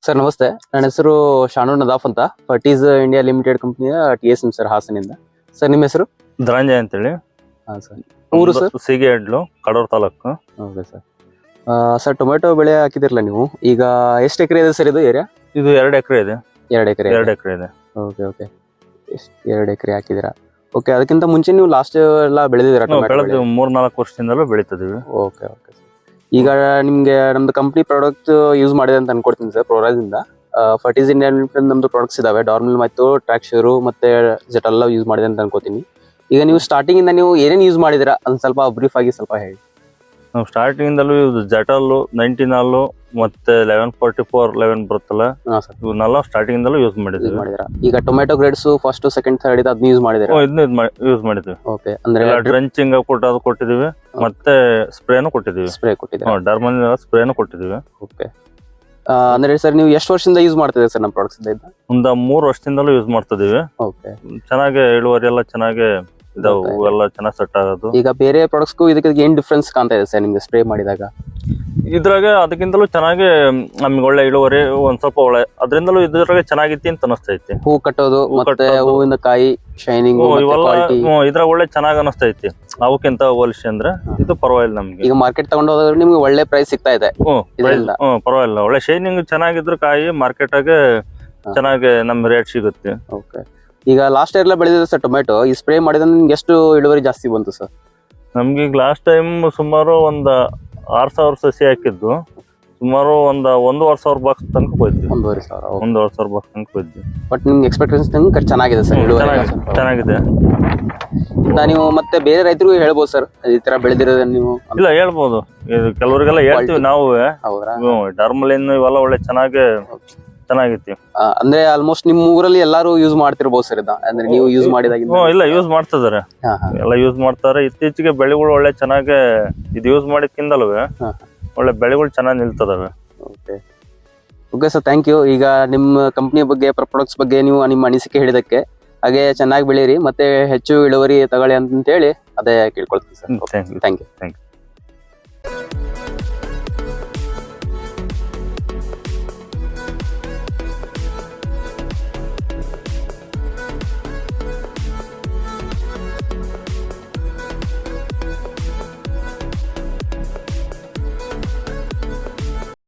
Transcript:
Sir ನಮಸ್ತೆ, ನನ್ನ ಹೆಸರು ಶಾನೂರ್ ನದಾಫ್ ಅಂತ, ಫರ್ಟೀಸ್ ಇಂಡಿಯಾ ಲಿಮಿಟೆಡ್ ಕಂಪನಿಯ TSM ಸರ್, ಹಾಸನಿಂದ. ಸರ್ ನಿಮ್ಮ ಹೆಸರು? ಧನಂಜಯ ಅಂತೇಳಿ. ಹಾಂ ಸರ್. ಊರು sir? Sigedlu, Kadur taluk. Okay sir. Sir tomato ಬೆಳೆ ಹಾಕಿದಿರಲ್ಲ ನೀವು, ಈಗ ಎಷ್ಟು ಎಕರೆ ಇದೆ ಸರ್ ಇದು ಏರಿಯಾ? ಇದು 2 ಎಕರೆ ಇದೆ. 2 ಎಕರೆ? 2 ಎಕರೆ ಇದೆ. Okay okay. 2 ಎಕರೆ ಹಾಕಿದ್ದೀರಾ. ಓಕೆ, ಅದಕ್ಕಿಂತ ಮುಂಚೆ ನೀವು ಲಾಸ್ಟ್ ಎಲ್ಲ ಬೆಳೆದಿದ್ದೀರಾ? ಬೆಳೆದು 3-4 ವರ್ಷದಿಂದಲೂ ಬೆಳೀತಿದೀವಿ. Okay okay. ಈಗ ನಿಮ್ಗೆ ನಮ್ದು ಕಂಪ್ನಿ ಪ್ರಾಡಕ್ಟ್ ಯೂಸ್ ಮಾಡಿದೆ ಅಂತ ಅನ್ಕೊಡ್ತೀನಿ ಸರ್. ಪ್ರೋರಾಜ್ ಇಂದ ಫರ್ಟೀಸ್ ಇಂಡಿಯಾ ಲಿಮಿಟೆಡ್ ನಮ್ದು ಪ್ರಾಡಕ್ಟ್ಸ್ ಇದಾವೆ, ಡಾರ್ಮಲ್ ಮತ್ತು ಟ್ರಾಕ್ಷರು ಮತ್ತೆ ಜೆಟ್ ಎಲ್ಲ ಯೂಸ್ ಮಾಡಿದೆ ಅಂತ ಅನ್ಕೋತೀನಿ. ಈಗ ನೀವು ಸ್ಟಾರ್ಟಿಂಗ್ ಇಂದ ನೀವು ಏನೇನು ಯೂಸ್ ಮಾಡಿದಿರಾ ಅಂತ ಸ್ವಲ್ಪ ಬ್ರೀಫ್ ಆಗಿ ಸ್ವಲ್ಪ ಹೇಳಿ. ನಾವು ಸ್ಟಾರ್ಟಿಂಗ್ ಇಂದಲೂ ಜೆಟಲ್ಲು 19 ಮತ್ತೆ 1144 11 ಬರುತ್ತಲ್ಲ, ಇವನ್ನೆಲ್ಲ ಸ್ಟಾರ್ಟಿಂಗ್ ಇಂದಲೂ ಯೂಸ್ ಮಾಡಿದ್ವಿ. ಈಗ tomato grades first second third ಇದೆ, ಅದನ್ನ ಯೂಸ್ ಮಾಡಿದಿರಾ? ಇದನ್ನ ಯೂಸ್ ಮಾಡಿದ್ವಿ. ಓಕೆ, ಅಂದ್ರೆ ಡ್ರಂಚಿಂಗ್ ಕೊಟ್ಟಿದೀವಿ, ಮತ್ತೆ ಸ್ಪ್ರೇನು ಕೊಟ್ಟಿದೀವಿ. ಸ್ಪ್ರೇ ಕೊಟ್ಟಿದ್ದೀರಾ? ಡರ್ಮಲ್ ಸ್ಪ್ರೇನು ಕೊಟ್ಟಿದೀವಿ. ಓಕೆ, ಅಂದ್ರೆ ಸರ್ ನೀವು ಎಷ್ಟು ವರ್ಷದಿಂದ ಯೂಸ್ ಮಾಡ್ತಿದ್ದೀರಾ ಸರ್ ನಮ್ಮ ಪ್ರಾಡಕ್ಟ್ಸ್? ಒಂದು 3 ವರ್ಷದಿಂದಲೂ ಯೂಸ್ ಮಾಡ್ತಿದೀವಿ. ಓಕೆ, ಚೆನ್ನಾಗಿ ಇಳುವರಿ ಎಲ್ಲ ಚೆನ್ನಾಗಿ ಇದಾವು, ಹೂವೆಲ್ಲ ಚೆನ್ನಾಗಿ ಸೆಟ್ ಆಗೋದು. ಈಗ ಬೇರೆ ಪ್ರಾಡಕ್ಟ್ಸ್ಗೂ ಇದಕ್ಕೆ ಏನ್ ಡಿಫ್ರೆನ್ಸ್ ಕಾಣ್ತಾ ಇದೆ ಸರ್ ನಿಮ್ಗೆ ಸ್ಪ್ರೇ ಮಾಡಿದಾಗ? ಇದ್ರಾಗ ಅದಕ್ಕಿಂತಲೂ ಚೆನ್ನಾಗಿ ನಮ್ಗೆ ಒಳ್ಳೆ ಇಳುವರಿ, ಒಂದ್ ಸ್ವಲ್ಪ ಒಳ್ಳೆ ಅದರಿಂದಲೂ ಇದ್ರಾಗ ಚೆನ್ನಾಗಿತ್ತು ಅಂತ ಅನಿಸ್ತೈತಿ. ಹೂ ಕಟ್ಟೋದು ಮತ್ತೆ ಹೂವಿನ ಕಾಯಿ ಶೈನಿಂಗ್ ಇವೆಲ್ಲ ಇದ್ರಾಗ ಒಳ್ಳೆ ಚೆನ್ನಾಗಿ ಅನಿಸ್ತೈತಿ. ಅವಕ್ಕಿಂತ ಹೋಲಿಸಿ ಅಂದ್ರೆ ಇದು ಪರವಾಗಿಲ್ಲ ನಮ್ಗೆ. ಈಗ ಮಾರ್ಕೆಟ್ ತಗೊಂಡು ಹೋದ್ರೆ ನಿಮ್ಗೆ ಒಳ್ಳೆ ಪ್ರೈಸ್ ಸಿಗ್ತಾ ಇದೆ. ಪರವಾಗಿಲ್ಲ, ಒಳ್ಳೆ ಶೈನಿಂಗ್ ಚೆನ್ನಾಗಿದ್ರು ಕಾಯಿ ಮಾರ್ಕೆಟ್ ಆಗ ಚೆನ್ನಾಗಿ ನಮ್ ರೇಟ್ ಸಿಗುತ್ತೆ. ಓಕೆ, ಈಗ ಲಾಸ್ಟ್ ಇಯರ್ ಎಲ್ಲ ಬೆಳೆದಿದೆ ಸರ್ ಟೊಮೆಟೊ, ಈ ಸ್ಪ್ರೇ ಮಾಡಿದ್ರೆ ನಿಮ್ಗೆ ಎಷ್ಟು ಇಳುವರಿ ಜಾಸ್ತಿ ಬಂತು ಸರ್? ನಮ್ಗೆ ಈಗ ಲಾಸ್ಟ್ ಟೈಮ್ ಸುಮಾರು ಒಂದ್ 6,000 ಸಸಿ ಹಾಕಿದ್ದು, ಸುಮಾರು ಒಂದ್ 1,500 ಬಾಕ್ಸ್ ತನಕ ಹೋಯ್ತು. 1,500 ಬಾಕ್ಸ್ ತನಕ ಹೋಯ್ತು. ಬಟ್ ನಿಮ್ಗೆ ಎಕ್ಸ್ಪೆಕ್ಟೇಷನ್ ಚೆನ್ನಾಗಿದೆ ಸರ್, ಚೆನ್ನಾಗಿದೆ. ನೀವು ಮತ್ತೆ ಬೇರೆ ರೈತರಿಗೂ ಹೇಳ್ಬೋದು ಸರ್ ಈ ತರ ಬೆಳೆದಿರೋದ ನೀವು? ಇಲ್ಲ, ಹೇಳ್ಬೋದು. ಕೆಲವರಿಗೆಲ್ಲ ಹೇಳ್ತೀವಿ ನಾವು. ಹೌದಾ? ಡರ್ಮಲಿನ್ ಇವೆಲ್ಲ ಒಳ್ಳೆ ಚೆನ್ನಾಗಿತ್ತು. ಅಂದ್ರೆ ಆಲ್ಮೋಸ್ಟ್ ನಿಮ್ ಊರಲ್ಲಿ ಎಲ್ಲಾರು ಯೂಸ್ ಮಾಡ್ತಿರ್ಬೋದು ಸರ್ ಇದ, ಅಂದ್ರೆ ನೀವು ಯೂಸ್ ಮಾಡಿದಾಗಿಂದ? ಇಲ್ಲ, ಯೂಸ್ ಮಾಡ್ತಿದಾರೆ, ಎಲ್ಲ ಯೂಸ್ ಮಾಡ್ತಾರೆ. ಇತ್ತೀಚೆಗೆ ಬೆಳೆಗಳು ಒಳ್ಳೆ ಚೆನ್ನಾಗಿ ಇದು ಯೂಸ್ ಮಾಡಿದ್ಕಿಂದಲೂ ಒಳ್ಳೆ ಬೆಳೆಗಳು ಚೆನ್ನಾಗಿ ನಿಲ್ತದವೆ. Okay okay sir, thank you. ಈಗ ನಿಮ್ಮ ಕಂಪ್ನಿ ಬಗ್ಗೆ, ಪ್ರಾಡಕ್ಟ್ಸ್ ಬಗ್ಗೆ ನೀವು ನಿಮ್ಮ ಅನಿಸಿಕೆ ಹೇಳಿದಕ್ಕೆ, ಹಾಗೆ ಚೆನ್ನಾಗಿ ಬೆಳೀರಿ ಮತ್ತೆ ಹೆಚ್ಚು ಇಳುವರಿ ತಗೊಳ್ಳಿ ಅಂತ ಹೇಳಿ ಅದೇ ಕೇಳ್ಕೊಳ್ತೀನಿ ಸರ್. Thank you.